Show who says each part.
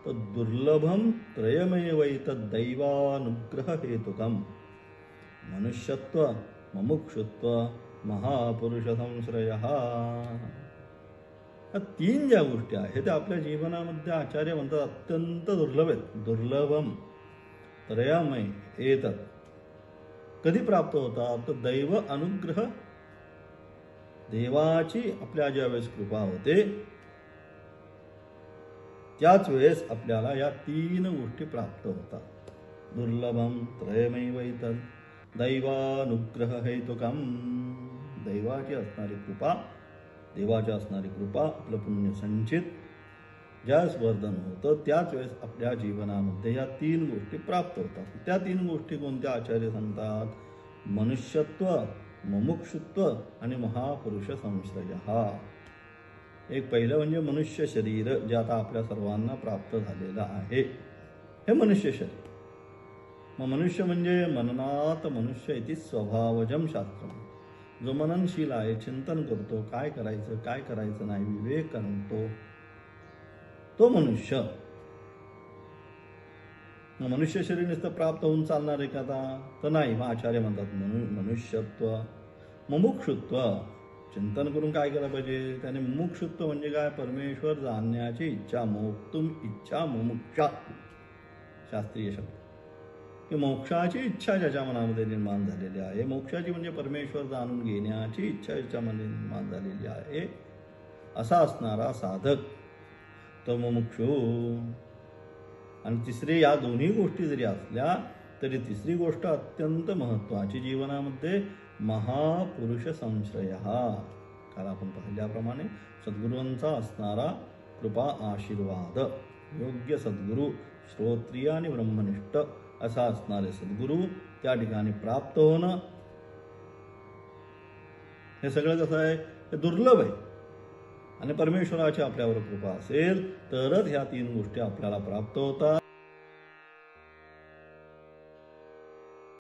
Speaker 1: तर दुर्लभम त्रयमेवैतद्दैवानुग्रह हेतुकम मनुष्यत्व मुमुक्षुत्व महापुरुष संश्रय. या तीन ज्या गोष्टी आहेत त्या आपल्या जीवनामध्ये आचार्य म्हणतात अत्यंत दुर्लभ आहेत. दुर्लभम त्रयमय एतत् कधी प्राप्त होतात तर दैव अनुग्रह, देवाची आपल्या ज्या वेळेस कृपा होते त्याच वेळेस आपल्याला या तीन गोष्टी प्राप्त होतात. दुर्लभम त्रयमेवैतत् दैवानुग्रह हेतुकम, दैवाची असणारी कृपा, देवाची असणारी कृपा, आपलं पुण्य संचित ज्यावेळेस वर्धन होतं त्याच वेळेस आपल्या जीवनामध्ये या तीन गोष्टी प्राप्त होतात. त्या तीन गोष्टी कोणत्या आचार्य सांगतात? मनुष्यत्व, मुमुक्षुत्व आणि महापुरुष संश्रय. एक पहिलं म्हणजे मनुष्य शरीर जे आता आपल्या सर्वांना प्राप्त झालेलं आहे, हे मनुष्य शरीर. मग मनुष्य म्हणजे मननात मनुष्य इति स्वभावजम शास्त्रम, जो मननशील आहे, चिंतन करतो, काय करायचं काय करायचं नाही, विवेक करतो, तो मनुष्य. मग मनुष्य शरीर नुसतं प्राप्त होऊन चालणार आहे का आता? तर नाही. मग आचार्य म्हणतात मनुष्यत्व, मुमुक्षुत्व, चिंतन करून काय केलं पाहिजे त्याने? मुमुक्षुत्व म्हणजे काय? परमेश्वर जाणण्याची इच्छा, मोक्तुम इच्छा मुमुक्षा, शास्त्रीय शब्द. की मोक्षाची इच्छा ज्याच्या मनामध्ये निर्माण झालेली आहे, मोक्षाची म्हणजे परमेश्वर जाणून घेण्याची इच्छा ज्याच्यामध्ये निर्माण झालेली आहे, असा असणारा साधक तो मुमुक्षु. आणि तिसरे, या दोन्ही गोष्टी जरी असल्या तरी तिसरी गोष्ट अत्यंत महत्त्वाची जीवनामध्ये, महापुरुष संश्रय. कारण आपण पाहिल्याप्रमाणे सद्गुरूंचा असणारा कृपा आशीर्वाद, योग्य सद्गुरू, श्रोत्रिय आणि ब्रह्मनिष्ठ असा असणारे सद्गुरू त्या ठिकाणी प्राप्त होणं, हे सगळं कसं आहे? हे दुर्लभ आहे. आणि परमेश्वराची आपल्यावर कृपा असेल तरच ह्या तीन गोष्टी आपल्याला प्राप्त होतात.